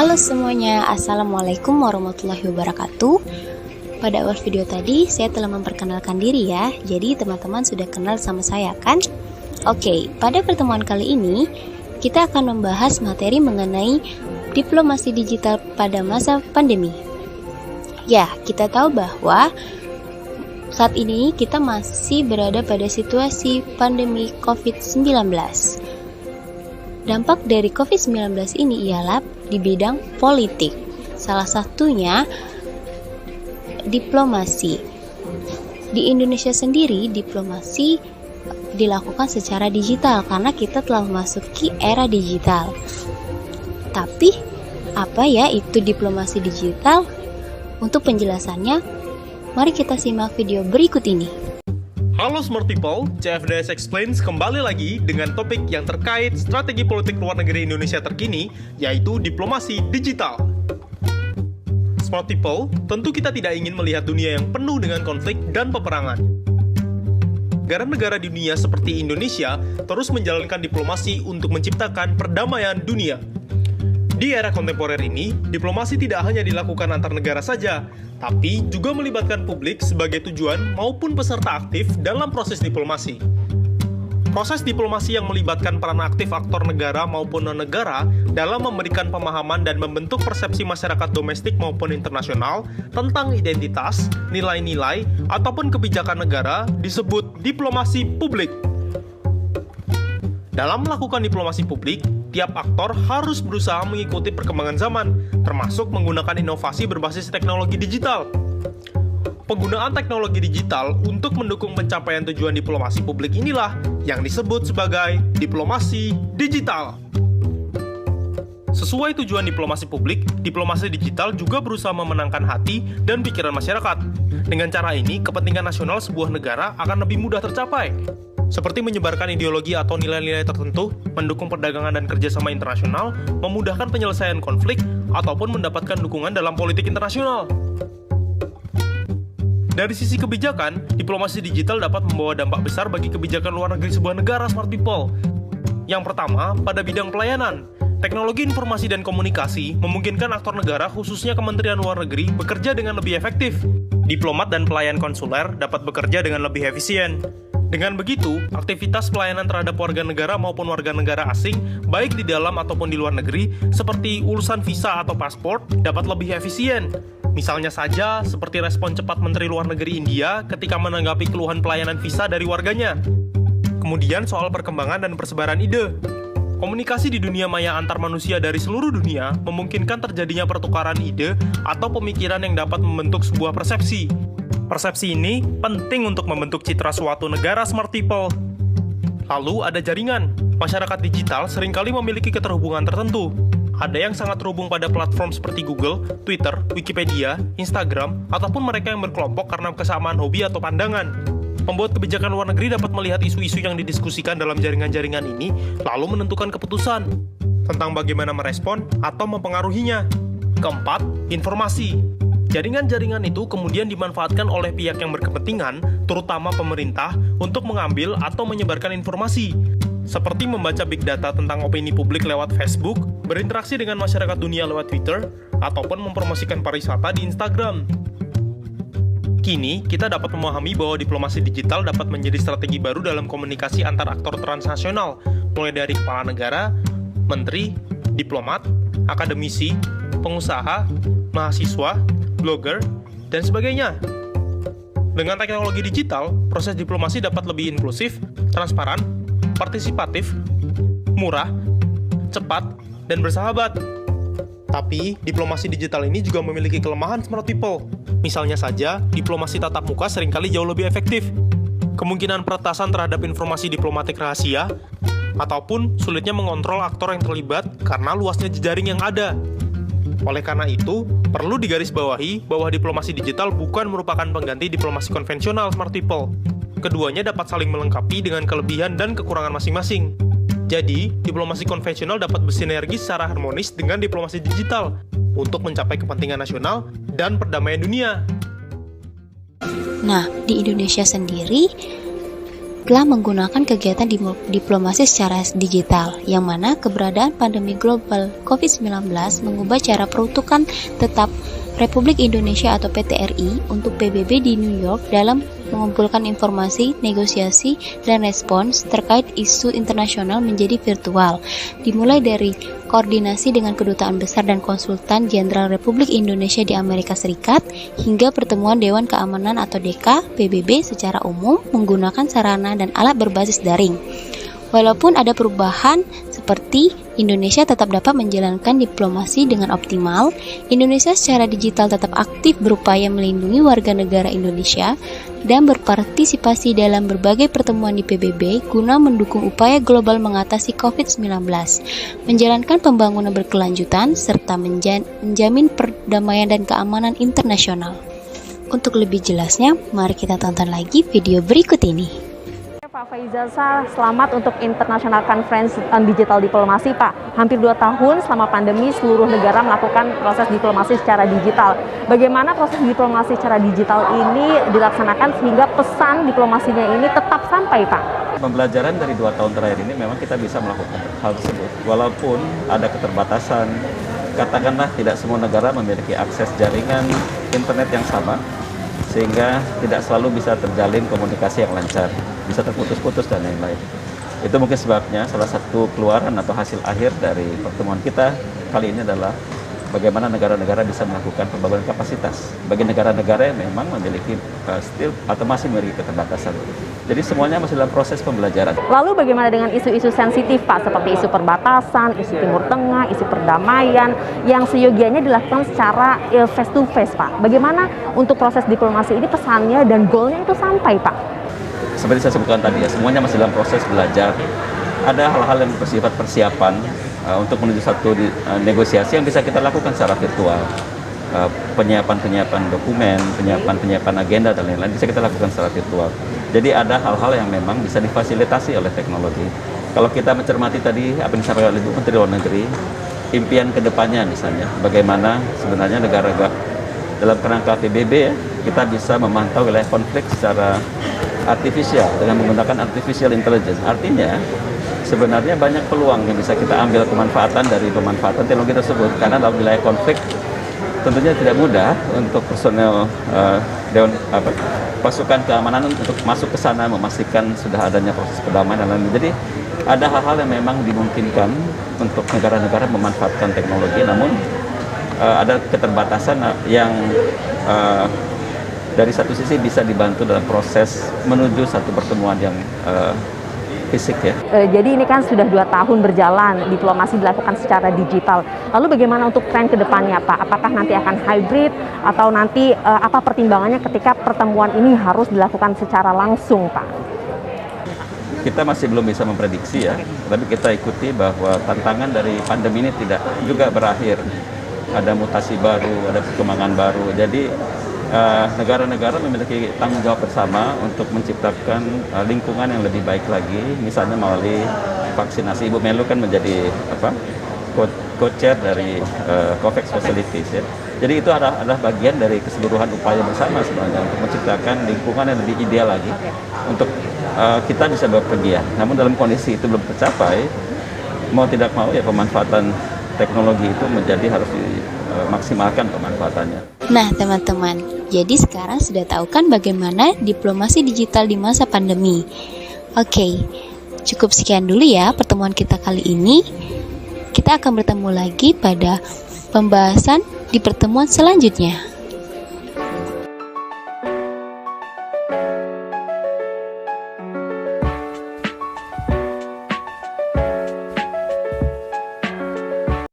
Halo semuanya, Assalamualaikum warahmatullahi wabarakatuh. Pada awal video tadi, saya telah memperkenalkan diri ya. Jadi teman-teman sudah kenal sama saya kan? Oke, pada pertemuan kali ini, kita akan membahas materi mengenai diplomasi digital pada masa pandemi. Ya, kita tahu bahwa saat ini kita masih berada pada situasi pandemi COVID-19. Dampak dari COVID-19 ini ialah di bidang politik. Salah satunya diplomasi. Di Indonesia sendiri, diplomasi dilakukan secara digital karena kita telah memasuki era digital. Tapi, apa ya itu diplomasi digital? Untuk penjelasannya, mari kita simak video berikut ini. Halo Smart People, CFDS Explains kembali lagi dengan topik yang terkait strategi politik luar negeri Indonesia terkini, yaitu diplomasi digital. Smart People, tentu kita tidak ingin melihat dunia yang penuh dengan konflik dan peperangan. Negara-negara di dunia seperti Indonesia terus menjalankan diplomasi untuk menciptakan perdamaian dunia. Di era kontemporer ini, diplomasi tidak hanya dilakukan antar negara saja, tapi juga melibatkan publik sebagai tujuan maupun peserta aktif dalam proses diplomasi. Proses diplomasi yang melibatkan peran aktif aktor negara maupun non-negara dalam memberikan pemahaman dan membentuk persepsi masyarakat domestik maupun internasional tentang identitas, nilai-nilai, ataupun kebijakan negara disebut diplomasi publik. Dalam melakukan diplomasi publik, tiap aktor harus berusaha mengikuti perkembangan zaman, termasuk menggunakan inovasi berbasis teknologi digital. Penggunaan teknologi digital untuk mendukung pencapaian tujuan diplomasi publik inilah yang disebut sebagai diplomasi digital. Sesuai tujuan diplomasi publik, diplomasi digital juga berusaha memenangkan hati dan pikiran masyarakat. Dengan cara ini, kepentingan nasional sebuah negara akan lebih mudah tercapai. Seperti menyebarkan ideologi atau nilai-nilai tertentu, mendukung perdagangan dan kerjasama internasional, memudahkan penyelesaian konflik, ataupun mendapatkan dukungan dalam politik internasional. Dari sisi kebijakan, diplomasi digital dapat membawa dampak besar bagi kebijakan luar negeri sebuah negara, Smart People. Yang pertama, pada bidang pelayanan. Teknologi informasi dan komunikasi memungkinkan aktor negara, khususnya Kementerian Luar Negeri, bekerja dengan lebih efektif. Diplomat dan pelayan konsuler dapat bekerja dengan lebih efisien. Dengan begitu, aktivitas pelayanan terhadap warga negara maupun warga negara asing, baik di dalam ataupun di luar negeri, seperti urusan visa atau paspor, dapat lebih efisien. Misalnya saja, seperti respon cepat Menteri Luar Negeri India ketika menanggapi keluhan pelayanan visa dari warganya. Kemudian soal perkembangan dan persebaran ide. Komunikasi di dunia maya antar manusia dari seluruh dunia memungkinkan terjadinya pertukaran ide atau pemikiran yang dapat membentuk sebuah persepsi. Persepsi ini penting untuk membentuk citra suatu negara, Smart People. Lalu ada jaringan. Masyarakat digital seringkali memiliki keterhubungan tertentu. Ada yang sangat terhubung pada platform seperti Google, Twitter, Wikipedia, Instagram, ataupun mereka yang berkelompok karena kesamaan hobi atau pandangan. Pembuat kebijakan luar negeri dapat melihat isu-isu yang didiskusikan dalam jaringan-jaringan ini, lalu menentukan keputusan tentang bagaimana merespon atau mempengaruhinya. Keempat, informasi. Jaringan-jaringan itu kemudian dimanfaatkan oleh pihak yang berkepentingan, terutama pemerintah, untuk mengambil atau menyebarkan informasi, seperti membaca big data tentang opini publik lewat Facebook, berinteraksi dengan masyarakat dunia lewat Twitter, ataupun mempromosikan pariwisata di Instagram. Kini, kita dapat memahami bahwa diplomasi digital dapat menjadi strategi baru dalam komunikasi antar aktor transnasional, mulai dari kepala negara, menteri, diplomat, akademisi, pengusaha, mahasiswa, blogger, dan sebagainya. Dengan teknologi digital, proses diplomasi dapat lebih inklusif, transparan, partisipatif, murah, cepat, dan bersahabat. Tapi, diplomasi digital ini juga memiliki kelemahan, Smart People. Misalnya saja, diplomasi tatap muka seringkali jauh lebih efektif. Kemungkinan peretasan terhadap informasi diplomatik rahasia, ataupun sulitnya mengontrol aktor yang terlibat karena luasnya jejaring yang ada. Oleh karena itu, perlu digarisbawahi bahwa diplomasi digital bukan merupakan pengganti diplomasi konvensional, Smart People. Keduanya dapat saling melengkapi dengan kelebihan dan kekurangan masing-masing. Jadi, diplomasi konvensional dapat bersinergi secara harmonis dengan diplomasi digital untuk mencapai kepentingan nasional dan perdamaian dunia. Nah, di Indonesia sendiri, telah menggunakan kegiatan diplomasi secara digital, yang mana keberadaan pandemi global COVID-19 mengubah cara peruntukan tetap Republik Indonesia atau PTRI untuk PBB di New York dalam mengumpulkan informasi, negosiasi, dan respons terkait isu internasional menjadi virtual, dimulai dari koordinasi dengan kedutaan besar dan konsultan jenderal Republik Indonesia di Amerika Serikat, hingga pertemuan Dewan Keamanan atau DK PBB secara umum menggunakan sarana dan alat berbasis daring. Walaupun ada perubahan seperti Indonesia tetap dapat menjalankan diplomasi dengan optimal, Indonesia secara digital tetap aktif berupaya melindungi warga negara Indonesia dan berpartisipasi dalam berbagai pertemuan di PBB guna mendukung upaya global mengatasi COVID-19, menjalankan pembangunan berkelanjutan, serta menjamin perdamaian dan keamanan internasional. Untuk lebih jelasnya, mari kita tonton lagi video berikut ini. Pak Faizal, selamat untuk International Conference on Digital Diplomasi, Pak. Hampir 2 tahun selama pandemi seluruh negara melakukan proses diplomasi secara digital. Bagaimana proses diplomasi secara digital ini dilaksanakan sehingga pesan diplomasinya ini tetap sampai, Pak? Pembelajaran dari 2 tahun terakhir ini memang kita bisa melakukan hal tersebut. Walaupun ada keterbatasan, katakanlah tidak semua negara memiliki akses jaringan internet yang sama, sehingga tidak selalu bisa terjalin komunikasi yang lancar, bisa terputus-putus dan lain-lain. Itu mungkin sebabnya salah satu keluaran atau hasil akhir dari pertemuan kita kali ini adalah bagaimana negara-negara bisa melakukan pembangunan kapasitas bagi negara-negara yang memang memiliki still atau masih memiliki keterbatasan. Jadi semuanya masih dalam proses pembelajaran. Lalu bagaimana dengan isu-isu sensitif, Pak, seperti isu perbatasan, isu Timur Tengah, isu perdamaian yang seyogianya dilakukan secara face to face, Pak? Bagaimana untuk proses diplomasi ini pesannya dan goalnya itu sampai, Pak? Seperti saya sebutkan tadi ya, semuanya masih dalam proses belajar. Ada hal-hal yang bersifat persiapan untuk menuju satu negosiasi yang bisa kita lakukan secara virtual. Penyiapan dokumen, penyiapan agenda dan lain-lain bisa kita lakukan secara virtual. Jadi ada hal-hal yang memang bisa difasilitasi oleh teknologi. Kalau kita mencermati tadi apa yang disampaikan oleh Menteri Luar Negeri, impian kedepannya misalnya, bagaimana sebenarnya negara dalam kerangka PBB ya, kita bisa memantau wilayah konflik secara artifisial dengan menggunakan artificial intelligence. Artinya sebenarnya banyak peluang yang bisa kita ambil kemanfaatan dari pemanfaatan teknologi tersebut, karena dalam wilayah konflik tentunya tidak mudah untuk personel pasukan keamanan untuk masuk ke sana memastikan sudah adanya proses perdamaian dan lain-lain. Jadi ada hal-hal yang memang dimungkinkan untuk negara-negara memanfaatkan teknologi, namun ada keterbatasan yang dari satu sisi bisa dibantu dalam proses menuju satu pertemuan yang fisik ya. Jadi ini kan sudah 2 tahun berjalan, diplomasi dilakukan secara digital. Lalu bagaimana untuk tren ke depannya, Pak? Apakah nanti akan hybrid atau nanti apa pertimbangannya ketika pertemuan ini harus dilakukan secara langsung, Pak? Kita masih belum bisa memprediksi ya, tapi kita ikuti bahwa tantangan dari pandemi ini tidak juga berakhir. Ada mutasi baru, ada perkembangan baru. Jadi negara-negara memiliki tanggung jawab bersama untuk menciptakan lingkungan yang lebih baik lagi, misalnya melalui vaksinasi. Ibu Menlu kan menjadi co-chair dari COVAX Facilities ya. Jadi itu adalah bagian dari keseluruhan upaya bersama sebenarnya untuk menciptakan lingkungan yang lebih ideal lagi untuk kita bisa berpergian. Namun dalam kondisi itu belum tercapai, mau tidak mau ya pemanfaatan teknologi itu menjadi harus dimaksimalkan pemanfaatannya. Nah teman-teman, jadi sekarang sudah tahu kan bagaimana diplomasi digital di masa pandemi. Oke, cukup sekian dulu ya pertemuan kita kali ini. Kita akan bertemu lagi pada pembahasan di pertemuan selanjutnya.